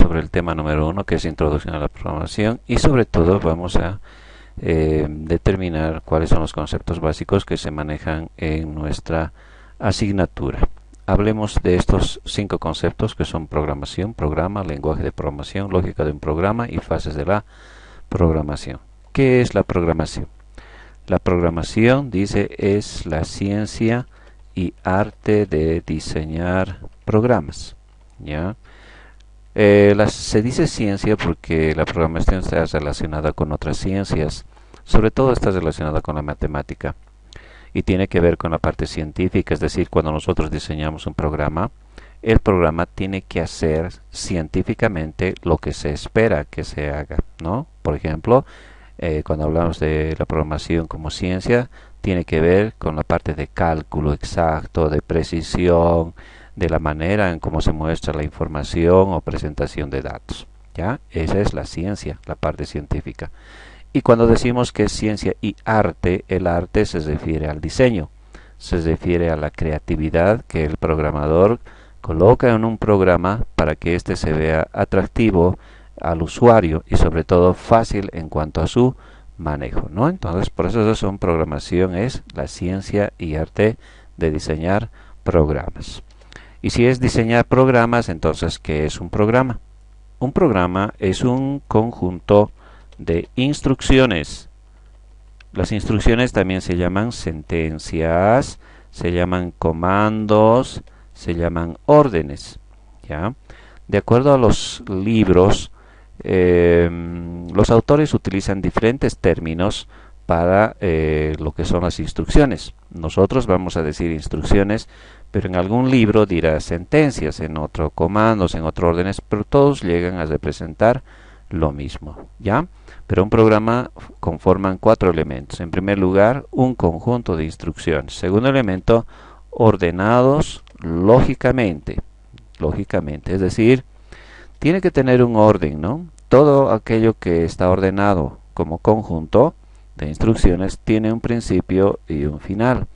sobre el tema número 1, que es introducción a la programación, y sobre todo vamos a determinar cuáles son los conceptos básicos que se manejan en nuestra asignatura. Hablemos de estos 5 conceptos que son programación, programa, lenguaje de programación, lógica de un programa y fases de la programación. ¿Qué es la programación? La programación, dice, es la ciencia y arte de diseñar programas. ¿Ya? Se dice ciencia porque la programación está relacionada con otras ciencias, sobre todo está relacionada con la matemática y tiene que ver con la parte científica, es decir, cuando nosotros diseñamos un programa, el programa tiene que hacer científicamente lo que se espera que se haga, ¿no? Por ejemplo, cuando hablamos de la programación como ciencia, tiene que ver con la parte de cálculo exacto, de precisión, de la manera en cómo se muestra la información o presentación de datos. ¿Ya? Esa es la ciencia, la parte científica. Y cuando decimos que es ciencia y arte, el arte se refiere al diseño, se refiere a la creatividad que el programador coloca en un programa para que éste se vea atractivo al usuario y sobre todo fácil en cuanto a su manejo, ¿no? Entonces, por eso programación es la ciencia y arte de diseñar programas. Y si es diseñar programas, entonces, ¿qué es un programa? Un programa es un conjunto de instrucciones. Las instrucciones también se llaman sentencias, se llaman comandos, se llaman órdenes. ¿Ya? De acuerdo a los libros, los autores utilizan diferentes términos para lo que son las instrucciones. Nosotros vamos a decir instrucciones, pero en algún libro dirá sentencias, en otro comandos, en otro órdenes, pero todos llegan a representar lo mismo, ¿ya? Pero un programa conforman 4 elementos. En primer lugar, un conjunto de instrucciones. Segundo elemento, ordenados lógicamente, es decir, tiene que tener un orden, ¿no? Todo aquello que está ordenado como conjunto de instrucciones tiene un principio y un final.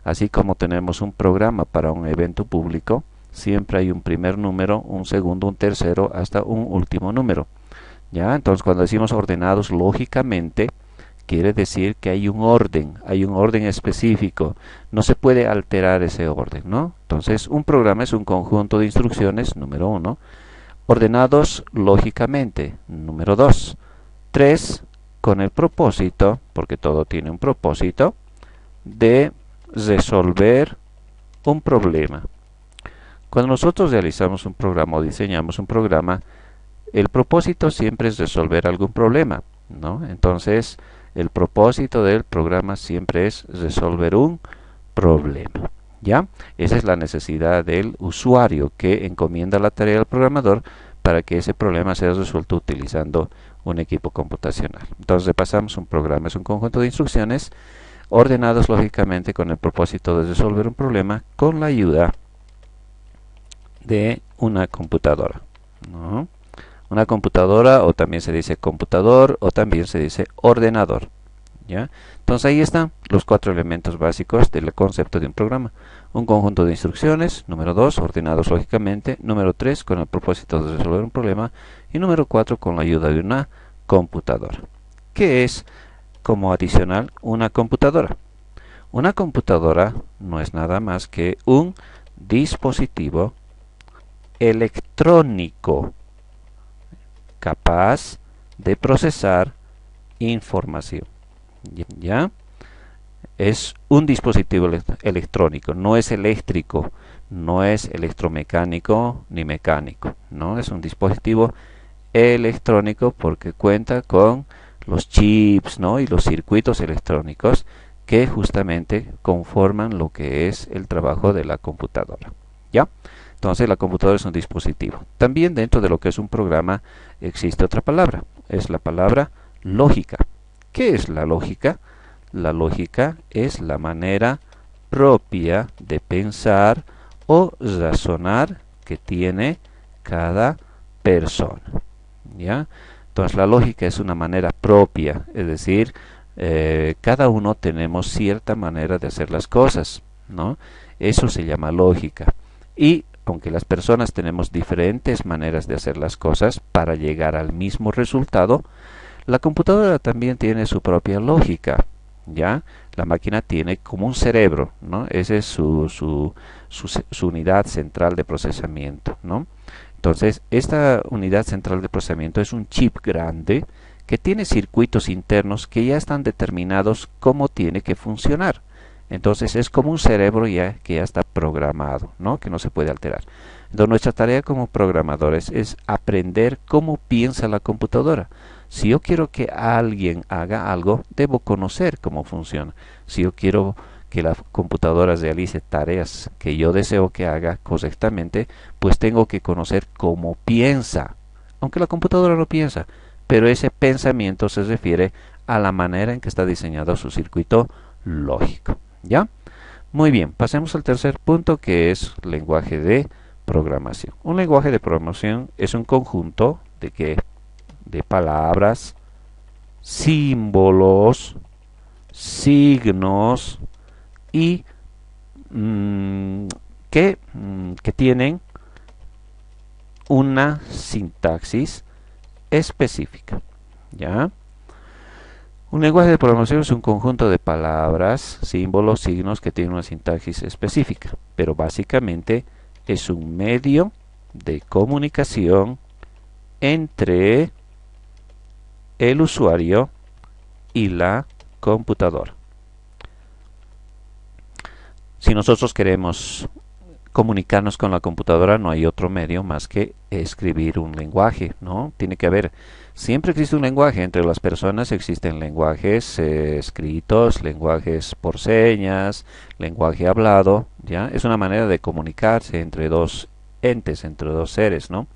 Así como tenemos un programa para un evento público, siempre hay un primer número, un segundo, un tercero, hasta un último número. ¿Ya? Entonces, cuando decimos ordenados lógicamente, quiere decir que hay un orden específico. No se puede alterar ese orden, ¿no? Entonces, un programa es un conjunto de instrucciones, número 1, ordenados lógicamente, número 2. 3, con el propósito, porque todo tiene un propósito, de resolver un problema. Cuando nosotros realizamos un programa o diseñamos un programa, el propósito siempre es resolver algún problema, ¿no? Entonces, el propósito del programa siempre es resolver un problema, ¿ya? Esa es la necesidad del usuario que encomienda la tarea al programador para que ese problema sea resuelto utilizando un equipo computacional. Entonces, repasamos: un programa es un conjunto de instrucciones ordenados lógicamente con el propósito de resolver un problema con la ayuda de una computadora, ¿no? Una computadora, o también se dice computador, o también se dice ordenador, ¿ya? Entonces ahí están los 4 elementos básicos del concepto de un programa. Un conjunto de instrucciones, número 2, ordenados lógicamente, número 3, con el propósito de resolver un problema, y número 4, con la ayuda de una computadora. ¿Qué es, como adicional, una computadora? Una computadora no es nada más que un dispositivo electrónico capaz de procesar información. ¿Ya? Es un dispositivo electrónico, no es eléctrico, no es electromecánico ni mecánico, ¿no? Es un dispositivo electrónico porque cuenta con los chips, ¿no? Y los circuitos electrónicos que justamente conforman lo que es el trabajo de la computadora. ¿Ya? Entonces la computadora es un dispositivo. También dentro de lo que es un programa existe otra palabra, es la palabra lógica. ¿Qué es la lógica? La lógica es la manera propia de pensar o razonar que tiene cada persona. ¿Ya? Entonces la lógica es una manera propia, es decir, cada uno tenemos cierta manera de hacer las cosas, ¿no? Eso se llama lógica. Y aunque las personas tenemos diferentes maneras de hacer las cosas para llegar al mismo resultado, la computadora también tiene su propia lógica, ¿ya? La máquina tiene como un cerebro, ¿no? Esa es su unidad central de procesamiento, ¿no? Entonces, esta unidad central de procesamiento es un chip grande que tiene circuitos internos que ya están determinados cómo tiene que funcionar. Entonces es como un cerebro que ya está programado, ¿no? Que no se puede alterar. Entonces nuestra tarea como programadores es aprender cómo piensa la computadora. Si yo quiero que alguien haga algo, debo conocer cómo funciona. Si yo quiero que la computadora realice tareas que yo deseo que haga correctamente, pues tengo que conocer cómo piensa. Aunque la computadora no piensa, pero ese pensamiento se refiere a la manera en que está diseñado su circuito lógico. ¿Ya? Muy bien, pasemos al tercer punto, que es lenguaje de programación. Un lenguaje de programación es un conjunto de palabras, símbolos, signos y que tienen una sintaxis específica. ¿Ya? Un lenguaje de programación es un conjunto de palabras, símbolos, signos que tienen una sintaxis específica, pero básicamente es un medio de comunicación entre el usuario y la computadora. Si nosotros queremos comunicarnos con la computadora, no hay otro medio más que escribir un lenguaje, ¿no? Tiene que haber, siempre existe un lenguaje. Entre las personas existen lenguajes escritos, lenguajes por señas, lenguaje hablado, ¿ya? Es una manera de comunicarse entre dos entes, entre dos seres, ¿no?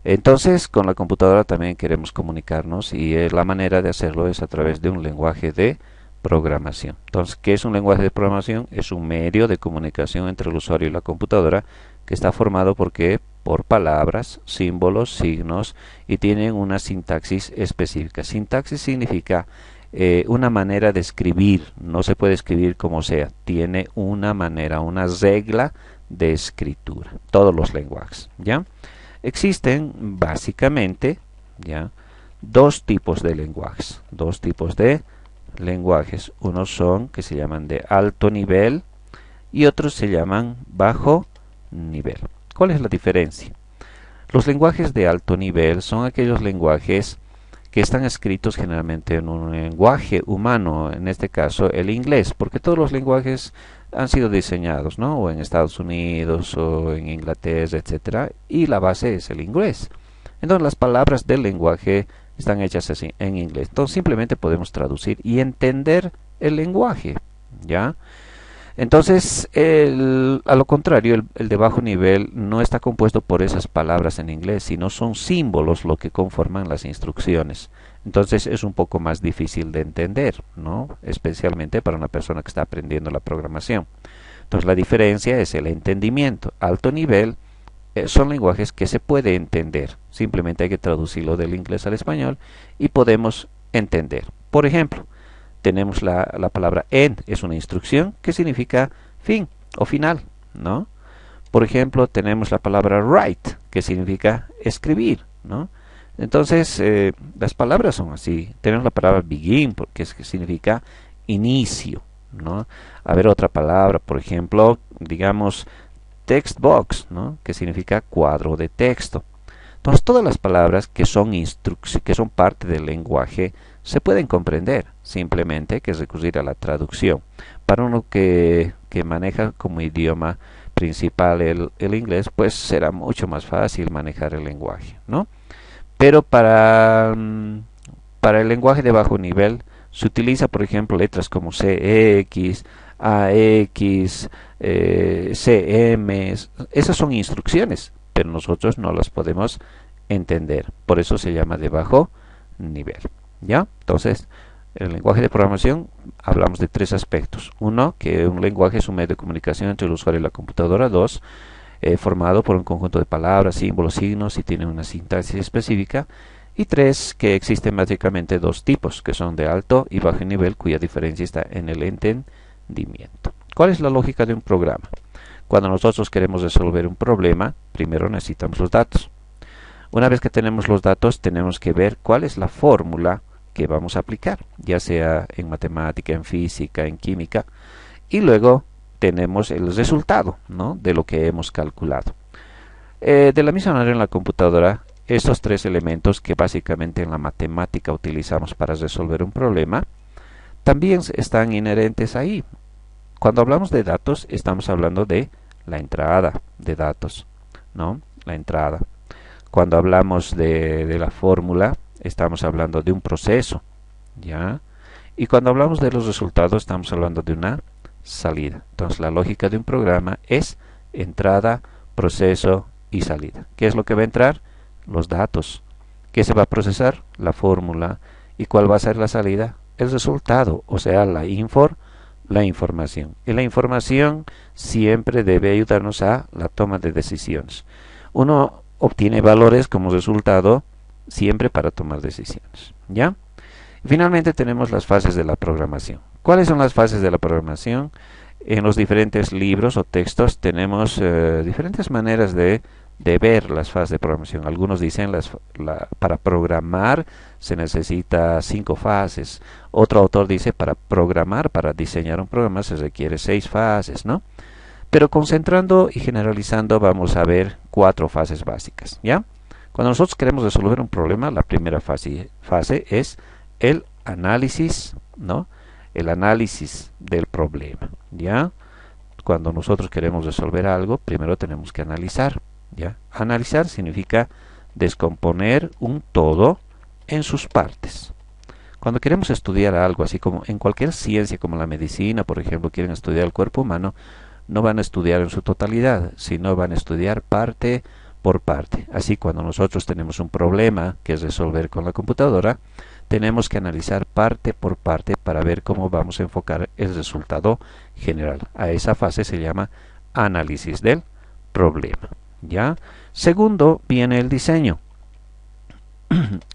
Entonces, con la computadora también queremos comunicarnos y la manera de hacerlo es a través de un lenguaje de programación. Entonces, ¿qué es un lenguaje de programación? Es un medio de comunicación entre el usuario y la computadora que está formado por palabras, símbolos, signos y tienen una sintaxis específica. Sintaxis significa una manera de escribir, no se puede escribir como sea, tiene una manera, una regla de escritura. Todos los lenguajes, ¿ya? Existen básicamente, ¿ya?, dos tipos de lenguajes, unos son que se llaman de alto nivel y otros se llaman bajo nivel. ¿Cuál es la diferencia? Los lenguajes de alto nivel son aquellos lenguajes que están escritos generalmente en un lenguaje humano, en este caso el inglés, porque todos los lenguajes han sido diseñados, ¿no?, o en Estados Unidos o en Inglaterra, etcétera, y la base es el inglés. Entonces las palabras del lenguaje están hechas así en inglés. Entonces simplemente podemos traducir y entender el lenguaje, ¿ya? Entonces, a lo contrario, el de bajo nivel no está compuesto por esas palabras en inglés, sino son símbolos lo que conforman las instrucciones. Entonces es un poco más difícil de entender, ¿no?, especialmente para una persona que está aprendiendo la programación. Entonces la diferencia es el entendimiento. Alto nivel son lenguajes que se puede entender, simplemente hay que traducirlo del inglés al español y podemos entender. Por ejemplo, tenemos la palabra end, es una instrucción que significa fin o final, ¿no? Por ejemplo, tenemos la palabra write, que significa escribir, ¿no? Entonces, las palabras son así. Tenemos la palabra begin, que significa inicio, ¿no? A ver, otra palabra, por ejemplo, digamos text box, ¿no?, que significa cuadro de texto. Entonces, todas las palabras que son parte del lenguaje se pueden comprender, simplemente hay que recurrir a la traducción. Para uno que maneja como idioma principal el inglés, pues será mucho más fácil manejar el lenguaje, ¿no? Pero para el lenguaje de bajo nivel se utiliza, por ejemplo, letras como CX, AX, CM, esas son instrucciones, pero nosotros no las podemos entender, por eso se llama de bajo nivel, ¿ya? Entonces, el lenguaje de programación hablamos de tres aspectos. Uno, que un lenguaje es un medio de comunicación entre el usuario y la computadora. Dos, formado por un conjunto de palabras, símbolos, signos y tiene una sintaxis específica. Y tres, que existen básicamente dos tipos, que son de alto y bajo nivel, cuya diferencia está en el entendimiento. ¿Cuál es la lógica de un programa? Cuando nosotros queremos resolver un problema, primero necesitamos los datos. Una vez que tenemos los datos, tenemos que ver cuál es la fórmula que vamos a aplicar, ya sea en matemática, en física, en química, y luego tenemos el resultado, ¿no?, de lo que hemos calculado. De la misma manera en la computadora, estos tres elementos que básicamente en la matemática utilizamos para resolver un problema, también están inherentes ahí. Cuando hablamos de datos, estamos hablando de la entrada de datos, ¿no?, la entrada. Cuando hablamos de la fórmula, estamos hablando de un proceso, ¿ya? Y cuando hablamos de los resultados, estamos hablando de una salida. Entonces, la lógica de un programa es entrada, proceso y salida. ¿Qué es lo que va a entrar? Los datos. ¿Qué se va a procesar? La fórmula. ¿Y cuál va a ser la salida? El resultado, o sea, la información. Y la información siempre debe ayudarnos a la toma de decisiones. Uno obtiene valores como resultado siempre para tomar decisiones, ¿ya? Finalmente tenemos las fases de la programación. ¿Cuáles son las fases de la programación? En los diferentes libros o textos tenemos diferentes maneras de ver las fases de programación. Algunos dicen para programar se necesita 5 fases. Otro autor dice para programar, para diseñar un programa se requiere 6 fases, ¿no? Pero concentrando y generalizando vamos a ver 4 fases básicas, ¿ya? Cuando nosotros queremos resolver un problema, la primera fase es el análisis, ¿no?, el análisis del problema, ¿ya? Cuando nosotros queremos resolver algo, primero tenemos que analizar, ¿ya? Analizar significa descomponer un todo en sus partes. Cuando queremos estudiar algo, así como en cualquier ciencia como la medicina, por ejemplo, quieren estudiar el cuerpo humano, no van a estudiar en su totalidad, sino van a estudiar parte por parte. Así, cuando nosotros tenemos un problema que es resolver con la computadora, tenemos que analizar parte por parte para ver cómo vamos a enfocar el resultado general. A esa fase se llama análisis del problema, ¿ya? Segundo, viene el diseño.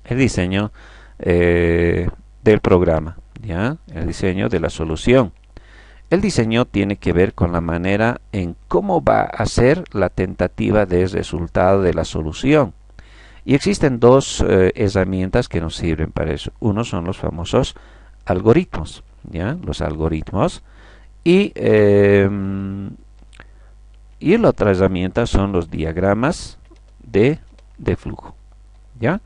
El diseño del programa, ¿ya? El diseño de la solución. El diseño tiene que ver con la manera en cómo va a ser la tentativa de resultado de la solución. Y existen dos herramientas que nos sirven para eso. Uno son los famosos algoritmos, ¿ya? Los algoritmos. Y la otra herramienta son los diagramas de flujo, ¿ya?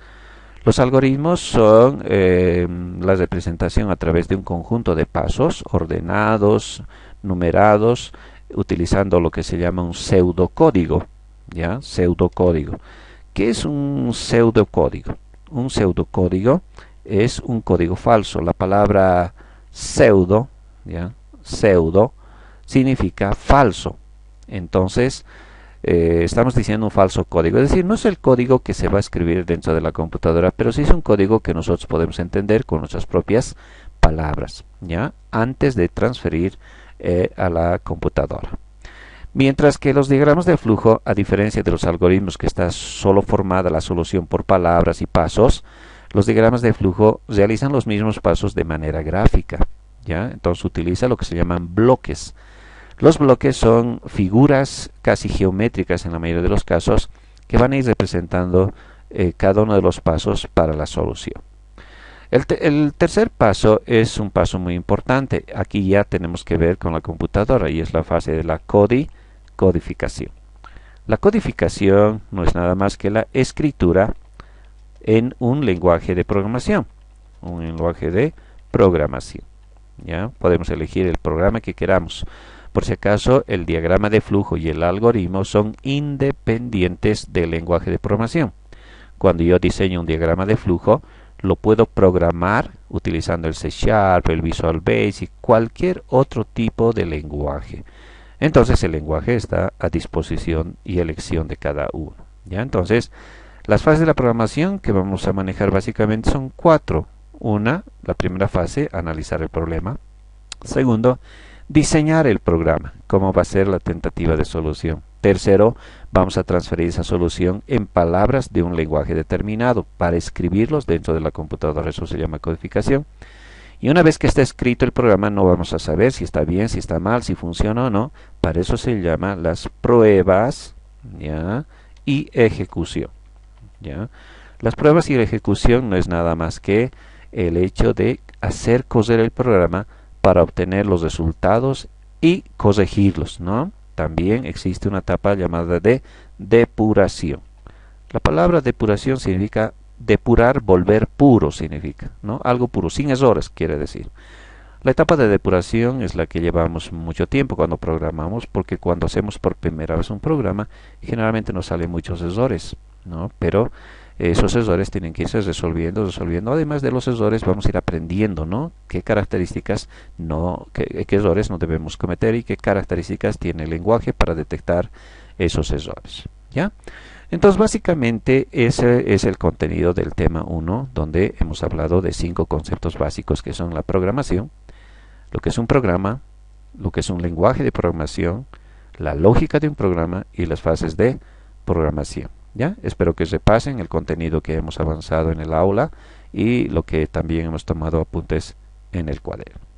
Los algoritmos son la representación a través de un conjunto de pasos ordenados, numerados, utilizando lo que se llama un pseudocódigo, ¿ya? Pseudocódigo. ¿Qué es un pseudocódigo? Un pseudocódigo es un código falso. La palabra pseudo, ¿ya? Pseudo significa falso. Entonces, estamos diciendo un falso código, es decir, no es el código que se va a escribir dentro de la computadora, pero sí es un código que nosotros podemos entender con nuestras propias palabras, ¿ya? Antes de transferir a la computadora. Mientras que los diagramas de flujo, a diferencia de los algoritmos que está solo formada la solución por palabras y pasos, los diagramas de flujo realizan los mismos pasos de manera gráfica, ¿ya? Entonces utiliza lo que se llaman bloques. Los bloques son figuras casi geométricas en la mayoría de los casos que van a ir representando cada uno de los pasos para la solución. El tercer paso es un paso muy importante. Aquí ya tenemos que ver con la computadora y es la fase de la codificación. La codificación no es nada más que la escritura en un lenguaje de programación. Un lenguaje de programación, ¿ya? Podemos elegir el programa que queramos. Por si acaso, el diagrama de flujo y el algoritmo son independientes del lenguaje de programación. Cuando yo diseño un diagrama de flujo, lo puedo programar utilizando el C#, el Visual Basic, cualquier otro tipo de lenguaje. Entonces, el lenguaje está a disposición y elección de cada uno, ¿ya? Entonces, las fases de la programación que vamos a manejar básicamente son 4. La primera fase, analizar el problema. Segundo, diseñar el programa, cómo va a ser la tentativa de solución. Tercero, vamos a transferir esa solución en palabras de un lenguaje determinado para escribirlos dentro de la computadora, eso se llama codificación. Y una vez que está escrito el programa, no vamos a saber si está bien, si está mal, si funciona o no. Para eso se llama las pruebas, ¿ya? Y ejecución, ¿ya? Las pruebas y la ejecución no es nada más que el hecho de hacer correr el programa para obtener los resultados y corregirlos, ¿no? También existe una etapa llamada de depuración. La palabra depuración significa depurar, volver puro significa, ¿no? Algo puro, sin errores quiere decir. La etapa de depuración es la que llevamos mucho tiempo cuando programamos, porque cuando hacemos por primera vez un programa, generalmente nos salen muchos errores, ¿no? Pero esos errores tienen que irse resolviendo. Además de los errores, vamos a ir aprendiendo, ¿no? Qué características qué errores no debemos cometer y qué características tiene el lenguaje para detectar esos errores, ¿ya? Entonces, básicamente, ese es el contenido del tema 1, donde hemos hablado de 5 conceptos básicos que son la programación, lo que es un programa, lo que es un lenguaje de programación, la lógica de un programa y las fases de programación. ¿Ya? Espero que repasen el contenido que hemos avanzado en el aula y lo que también hemos tomado apuntes en el cuaderno.